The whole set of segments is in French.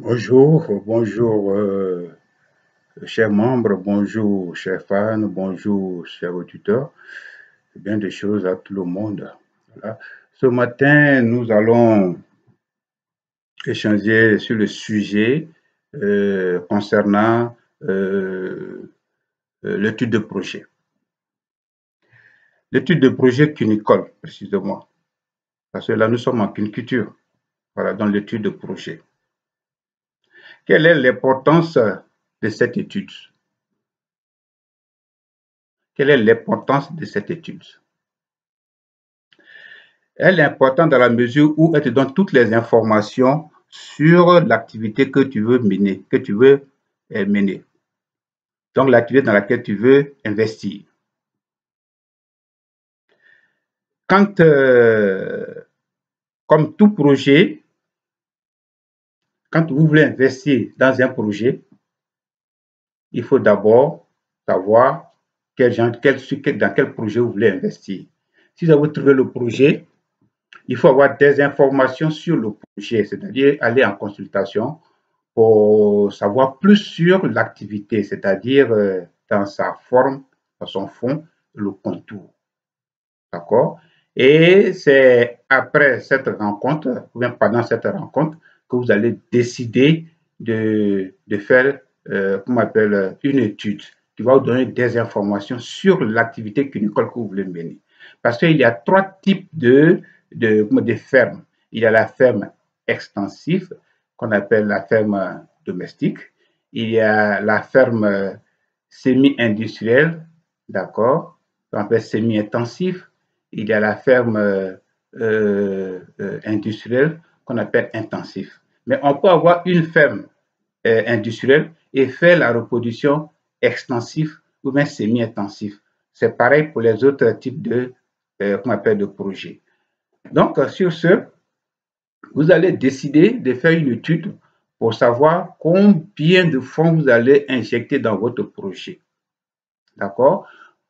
Bonjour, bonjour, chers membres, bonjour, chers fans, bonjour, chers auditeurs. Bien des choses à tout le monde. Voilà. Ce matin, nous allons échanger sur le sujet concernant l'étude de projet. L'étude de projet cunicole, précisément. Parce que là, nous sommes en cuniculture. Voilà, dans l'étude de projet. Quelle est l'importance de cette étude? Quelle est l'importance de cette étude? Elle est importante dans la mesure où elle te donne toutes les informations sur l'activité que tu veux mener, mener. Donc, l'activité dans laquelle tu veux investir. Quand, comme tout projet, quand vous voulez investir dans un projet, il faut d'abord savoir dans quel projet vous voulez investir. Si vous avez trouvé le projet, il faut avoir des informations sur le projet, c'est-à-dire aller en consultation pour savoir plus sur l'activité, c'est-à-dire dans sa forme, dans son fond, le contour. D'accord? Et c'est après cette rencontre, ou bien pendant cette rencontre, que vous allez décider de faire, comment on appelle, une étude qui va vous donner des informations sur l'activité cunicole que vous voulez mener. Parce qu'il y a trois types de fermes. Il y a la ferme extensive, qu'on appelle la ferme domestique. Il y a la ferme semi-industrielle, d'accord, qu'on appelle semi-intensive. Il y a la ferme industrielle qu'on appelle intensive. Mais on peut avoir une ferme industrielle et faire la reproduction extensive ou bien semi-intensive. C'est pareil pour les autres types de, qu'on appelle de projets. Donc, sur ce, vous allez décider de faire une étude pour savoir combien de fonds vous allez injecter dans votre projet. D'accord?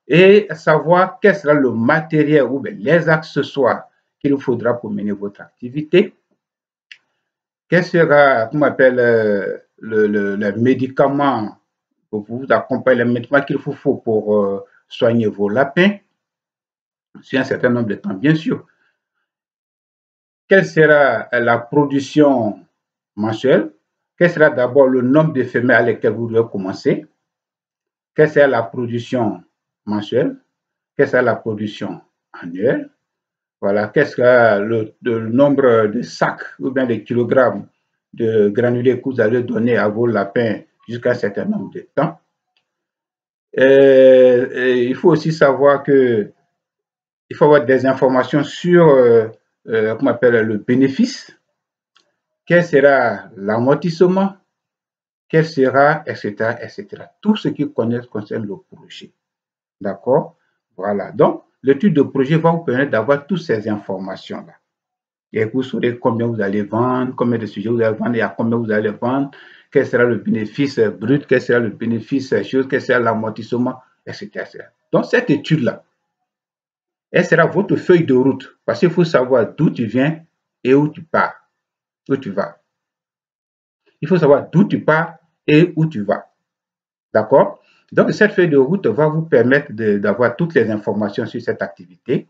Et savoir quel sera le matériel ou les accessoires qu'il vous faudra pour mener votre activité. Quel sera, comment on appelle, le médicament pour vous accompagner, les médicaments qu'il vous faut pour soigner vos lapins, sur un certain nombre de temps, bien sûr. Quelle sera la production mensuelle? Quel sera d'abord le nombre de femelles à lesquelles vous devez commencer? Quelle sera la production mensuelle? Quelle sera la production annuelle? Voilà, qu'est-ce que le nombre de sacs ou bien de kilogrammes de granulés que vous allez donner à vos lapins jusqu'à un certain nombre de temps. Et il faut aussi savoir que il faut avoir des informations sur comment on appelle le bénéfice, quel sera l'amortissement, quel sera, etc., etc. Tout ce qui concerne le projet. D'accord? Voilà. Donc, l'étude de projet va vous permettre d'avoir toutes ces informations-là. Et vous saurez combien vous allez vendre, combien de sujets vous allez vendre et à combien vous allez vendre, quel sera le bénéfice brut, quel sera le bénéfice chose, quel sera l'amortissement, etc., etc. Donc, cette étude-là, elle sera votre feuille de route parce qu'il faut savoir d'où tu viens et où tu pars, où tu vas. Il faut savoir d'où tu pars et où tu vas. D'accord? Donc, cette feuille de route va vous permettre d'avoir toutes les informations sur cette activité,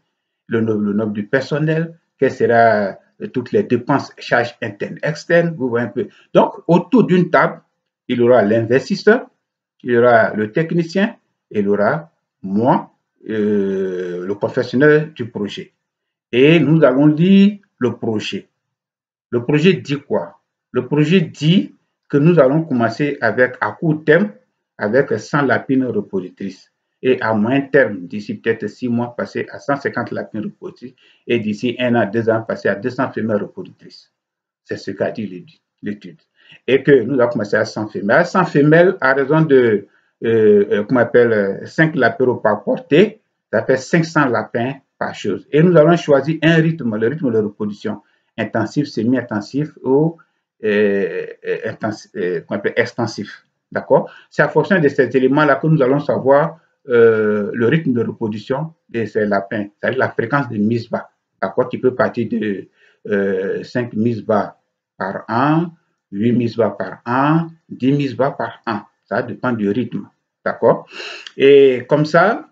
le nombre du personnel, quelles seront toutes les dépenses, charges internes, externes, vous voyez un peu. Donc, autour d'une table, il y aura l'investisseur, il y aura le technicien, et il y aura moi, le professionnel du projet. Et nous allons lire le projet. Le projet dit quoi? Le projet dit que nous allons commencer avec, à court terme, avec 100 lapines reproductrices. Et à moyen terme, d'ici peut-être 6 mois, passer à 150 lapines reproductrices. Et d'ici 1 an, 2 ans, passer à 200 femelles reproductrices. C'est ce qu'a dit l'étude. Et que nous allons commencer à 100 femelles. À 100 femelles, à raison de, comment on appelle, 5 lapins par portée, ça fait 500 lapins par chose. Et nous allons choisir un rythme, le rythme de reproduction intensif, semi-intensif ou extensif. D'accord? C'est en fonction de ces éléments-là que nous allons savoir le rythme de reproduction de ces lapins, c'est-à-dire la fréquence de mise bas, d'accord, qui peut partir de 5 mises bas par an 8 mises-bas par an, 10 mises-bas par an. Ça dépend du rythme. D'accord? Et comme ça,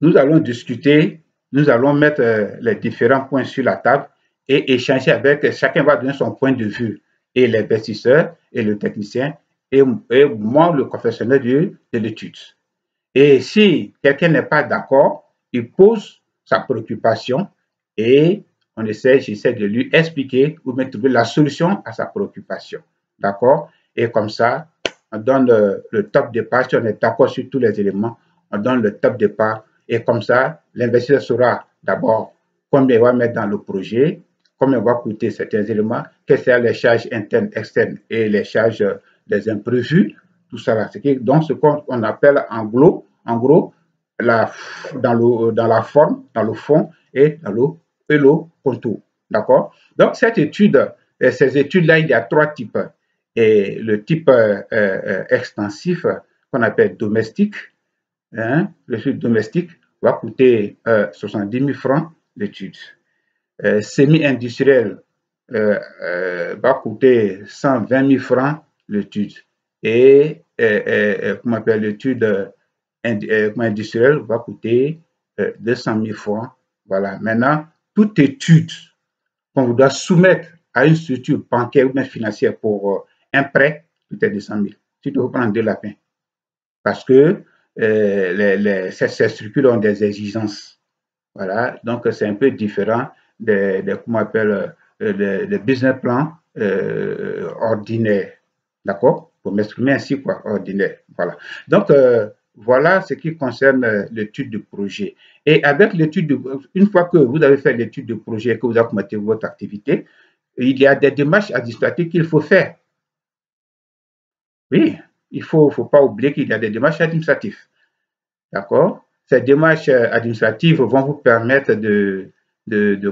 nous allons discuter, nous allons mettre les différents points sur la table et échanger avec, chacun va donner son point de vue, et l'investisseur, et le technicien, et moi, le professionnel de l'étude. Et si quelqu'un n'est pas d'accord, il pose sa préoccupation et j'essaie de lui expliquer ou bien trouver la solution à sa préoccupation. D'accord? Et comme ça, on donne le top départ. Si on est d'accord sur tous les éléments, on donne le top départ. Et comme ça, l'investisseur saura d'abord combien il va mettre dans le projet, combien va coûter certains éléments, quelles sont les charges internes, externes et les charges des imprévus. Tout ça là, donc ce qu'on appelle en gros, dans la forme, dans le fond et dans le contour. D'accord? Donc cette étude, ces études-là, il y a trois types. Et le type extensif, qu'on appelle domestique, hein, le type domestique va coûter 70 000 francs l'étude. Semi-industriel va coûter 120 000 francs l'étude. Et comment on appelle l'étude industrielle va coûter 200 000 francs. Voilà. Maintenant, toute étude qu'on vous doit soumettre à une structure bancaire ou même financière pour un prêt, tout est 200 000. Tu dois prendre de la peine. Parce que ces structures ont des exigences. Voilà. Donc, c'est un peu différent des comment on appelle, des business plans ordinaires. D'accord? Pour m'exprimer ainsi, quoi, ordinaire. Voilà. Donc, voilà ce qui concerne l'étude de projet. Et avec l'étude, une fois que vous avez fait l'étude de projet et que vous avez commencé votre activité, il y a des démarches administratives qu'il faut faire. Oui, il ne faut pas oublier qu'il y a des démarches administratives. D'accord? Ces démarches administratives vont vous permettre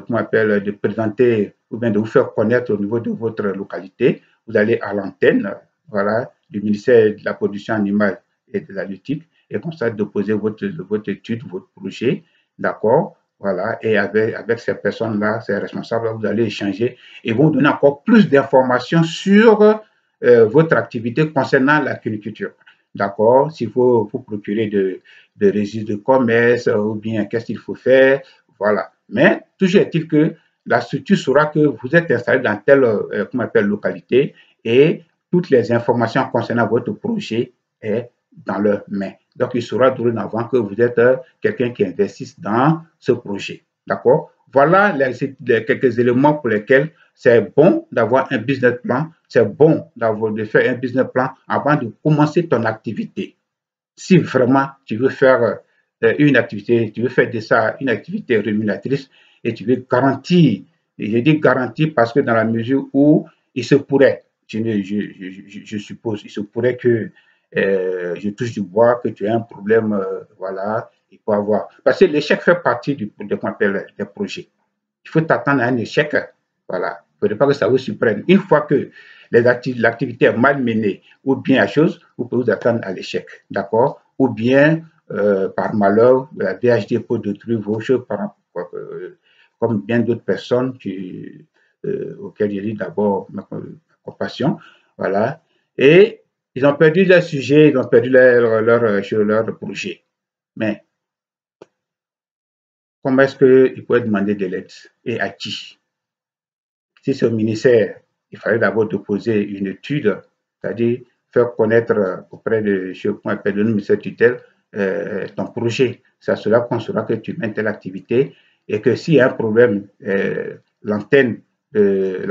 comment appelle, de présenter ou bien de vous faire connaître au niveau de votre localité. Vous allez à l'antenne, voilà, du ministère de la production animale et de la lutte, et comme ça, déposer votre étude, votre projet, d'accord? Voilà, et avec ces personnes-là, ces responsables, vous allez échanger et vont donner encore plus d'informations sur votre activité concernant l'agriculture. D'accord? S'il faut procurer de registres de commerce ou bien qu'est-ce qu'il faut faire, voilà. Mais toujours est-il que la structure saura que vous êtes installé dans telle comment on appelle, localité et toutes les informations concernant votre projet est dans leurs mains. Donc, il saura dorénavant que vous êtes quelqu'un qui investit dans ce projet. D'accord? Voilà quelques éléments pour lesquels c'est bon d'avoir un business plan, c'est bon de faire un business plan avant de commencer ton activité. Si vraiment tu veux faire une activité, tu veux faire de ça une activité rémunératrice et tu veux garantir, et je dis garantir parce que dans la mesure où il se pourrait, je suppose, il se pourrait que je touche du bois, que tu as un problème, voilà, il faut avoir. Parce que l'échec fait partie des projets. Il faut t'attendre à un échec, voilà. Il ne faudrait pas que ça vous surprenne. Une fois que l'activité est mal menée ou bien à chose, vous pouvez vous attendre à l'échec, d'accord? Ou bien, par malheur, la VHD peut détruire vos choses comme bien d'autres personnes auxquelles j'ai dit d'abord ma compassion, voilà. Et ils ont perdu leur sujet, ils ont perdu leur projet. Mais comment est-ce qu'ils pourraient demander de l'aide et à qui? Si c'est au ministère, il fallait d'abord déposer une étude, c'est-à-dire faire connaître auprès de le ministère tutelle ton projet. C'est à cela qu'on saura que tu mènes telle activité et que s'il y a un problème, l'antenne de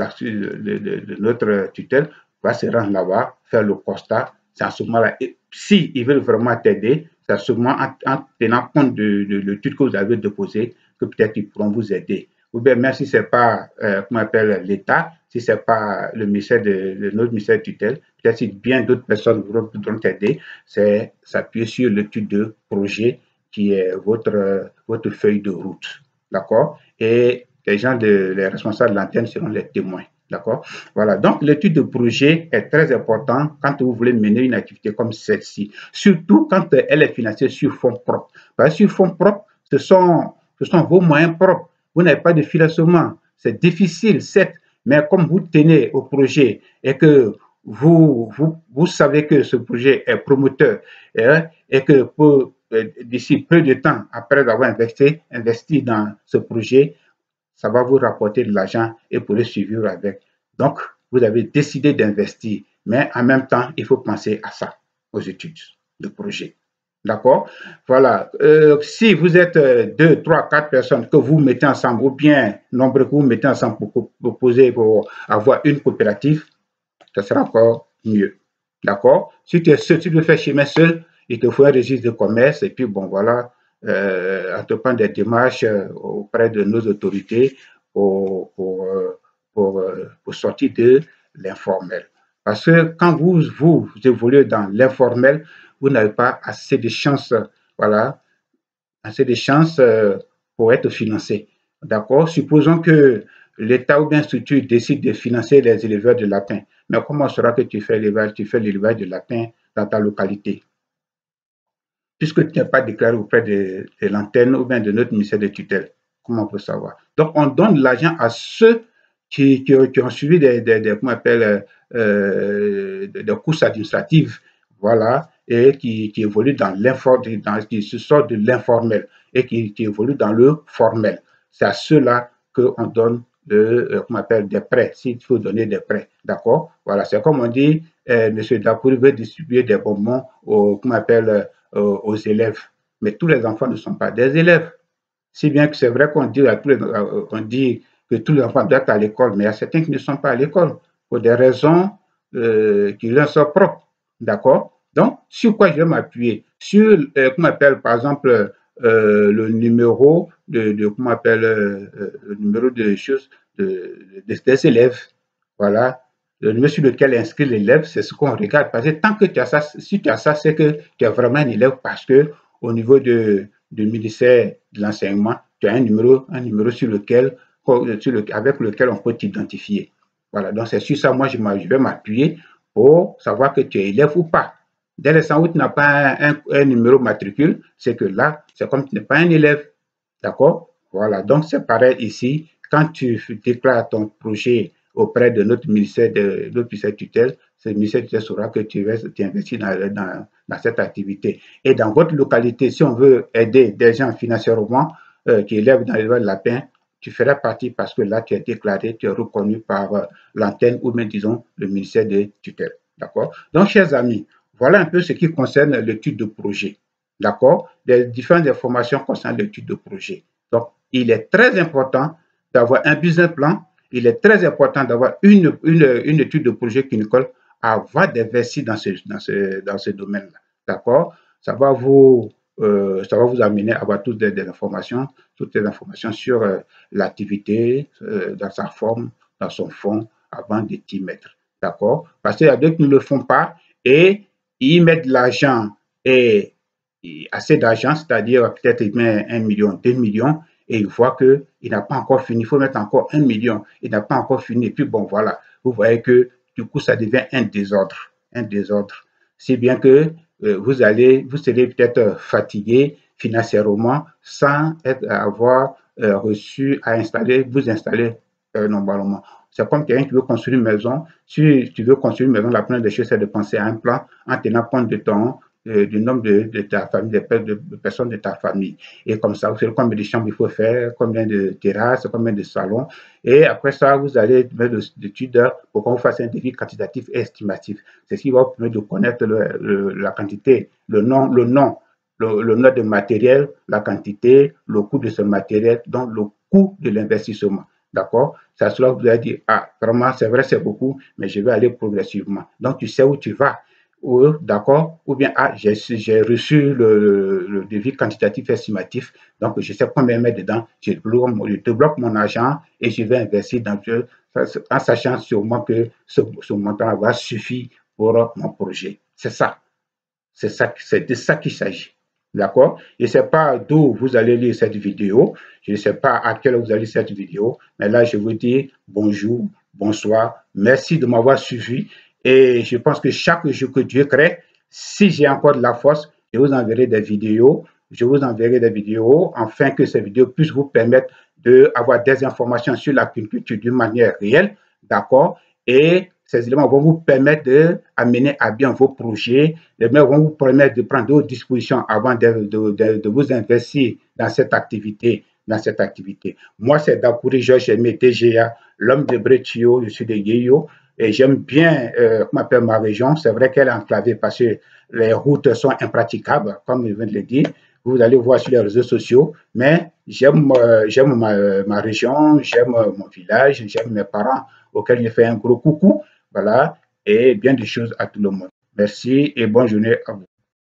notre tutelle va se rendre là-bas, faire le constat. C'est à ce moment-là, s'ils veulent vraiment t'aider, c'est à ce moment, en tenant compte de l'étude que vous avez déposée, que peut-être ils pourront vous aider. Ou bien même si ce n'est pas, comment on appelle, l'État, si ce n'est pas le ministère de notre ministère tutelle, peut-être si bien d'autres personnes voudront t'aider, c'est s'appuyer sur l'étude de projet qui est votre feuille de route. D'accord? Et les responsables de l'antenne seront les témoins. D'accord? Voilà. Donc, l'étude de projet est très importante quand vous voulez mener une activité comme celle-ci. Surtout quand elle est financée sur fonds propres. Parce que sur fonds propres, ce sont vos moyens propres. Vous n'avez pas de financement. C'est difficile, certes, Mais comme vous tenez au projet et que vous savez que ce projet est promoteur et que d'ici peu de temps, après avoir investi dans ce projet, ça va vous rapporter de l'argent et vous pourrez suivre avec. Donc, vous avez décidé d'investir, mais en même temps, il faut penser à ça, aux études de projet. D'accord? Voilà. Si vous êtes 2, 3, 4 personnes que vous mettez ensemble, ou bien nombre que vous mettez ensemble pour avoir une coopérative, ça sera encore mieux. D'accord? Si tu es seul, tu veux faire chemin seul, il te faut un registre de commerce et puis bon, voilà, entreprendre des démarches auprès de nos autorités pour, pour, pour sortir de l'informel. Parce que quand vous évoluez dans l'informel, vous n'avez pas assez de chances, voilà, assez de chances pour être financé. D'accord? Supposons que l'État ou bien structure décide de financer les éleveurs de lapins. Mais comment sera que tu fais l'élevage de lapins dans ta localité? Puisque tu n'es pas déclaré auprès de l'antenne ou bien de notre ministère de tutelle. Comment on peut savoir? Donc, on donne l'argent à ceux qui ont suivi comment on appelle, des courses administratives, voilà, et qui évoluent dans l'informel, qui se sortent de l'informel et qui évoluent dans le formel. C'est à ceux-là qu'on donne comment on appelle, des prêts, s'il faut donner des prêts. D'accord? Voilà, c'est comme on dit, M. Dakouri veut distribuer des bonbons comment on appelle, aux élèves. Mais tous les enfants ne sont pas des élèves. Si bien que c'est vrai qu'on dit, on dit que tous les enfants doivent être à l'école, mais il y a certains qui ne sont pas à l'école pour des raisons qui leur sont propres. D'accord? Donc, sur quoi je vais m'appuyer? Sur, comment on appelle, par exemple, le numéro comment on appelle, le numéro de choses des élèves. Voilà. Le numéro sur lequel est inscrit l'élève, c'est ce qu'on regarde. Parce que tant que tu as ça, si tu as ça, c'est que tu es vraiment un élève parce que au niveau du ministère de l'enseignement, tu as un numéro sur lequel, avec lequel on peut t'identifier. Voilà, donc c'est sur ça, moi, je vais m'appuyer pour savoir que tu es élève ou pas. Dès l'instant où tu n'as pas un numéro matricule, c'est que là, c'est comme tu n'es pas un élève. D'accord? Voilà, donc c'est pareil ici. Quand tu déclares ton projet auprès de notre ministère tutelle, ce ministère tutelle saura que tu investis dans cette activité. Et dans votre localité, si on veut aider des gens financièrement qui élèvent dans l'élevage de lapins, tu feras partie parce que là, tu es déclaré, tu es reconnu par l'antenne ou même, disons, le ministère de tutelle. D'accord? Donc, chers amis, voilà un peu ce qui concerne l'étude de projet. D'accord? Les différentes informations concernant l'étude de projet. Donc, il est très important d'avoir un business plan. Il est très important d'avoir une étude de projet qui nous colle avant d'investir dans ce domaine-là. D'accord? Ça va vous amener à avoir toutes les informations sur l'activité, dans sa forme, dans son fond, avant de t'y mettre. D'accord? Parce qu'il y a d'autres qui ne le font pas et ils mettent de l'argent et assez d'argent, c'est-à-dire peut-être il met 1 million, 2 millions, et il voit qu'il n'a pas encore fini, il faut mettre encore 1 million, il n'a pas encore fini, et puis bon, voilà, vous voyez que du coup, ça devient un désordre. Si bien que vous serez peut-être fatigué financièrement sans avoir reçu à vous installer normalement. C'est comme quelqu'un qui veut construire une maison. Si tu veux construire une maison, la première des choses, c'est de penser à un plan en tenant compte de du nombre de ta famille, de personnes de ta famille. Et comme ça, vous savez combien de chambres il faut faire, combien de terrasses, combien de salons. Et après ça, vous allez mettre l'étude pour qu'on fasse un devis quantitatif et estimatif. C'est ce qui va vous permettre de connaître la quantité, le nom de matériel, la quantité, le coût de ce matériel, donc le coût de l'investissement. D'accord? Ça cela vous a dit, ah, vraiment, c'est vrai, c'est beaucoup, mais je vais aller progressivement. Donc, tu sais où tu vas. D'accord? Ou bien, ah, j'ai reçu le devis quantitatif estimatif, donc je sais combien mettre dedans, je débloque mon argent et je vais investir dans en sachant sûrement que ce montant va suffire pour mon projet. C'est ça. C'est de ça qu'il s'agit. D'accord? Je ne sais pas d'où vous allez lire cette vidéo. Je ne sais pas à quelle heure vous allez lire cette vidéo. Mais là, je vous dis bonjour, bonsoir. Merci de m'avoir suivi. Et je pense que chaque jour que Dieu crée, si j'ai encore de la force, je vous enverrai des vidéos. Je vous enverrai des vidéos afin que ces vidéos puissent vous permettre d'avoir des informations sur l'agriculture d'une manière réelle, d'accord? Et ces éléments vont vous permettre d'amener à bien vos projets, les éléments vont vous permettre de prendre d'autres dispositions avant de vous investir dans cette activité. Moi, c'est Dakuri Georges Aimé DGA, l'homme de Bretio, je suis de Guéyo, et j'aime bien ma région. C'est vrai qu'elle est enclavée parce que les routes sont impraticables, comme je viens de le dire. Vous allez voir sur les réseaux sociaux, mais j'aime ma région, j'aime mon village, j'aime mes parents auxquels je fais un gros coucou, voilà, et bien des choses à tout le monde. Merci et bonne journée à vous.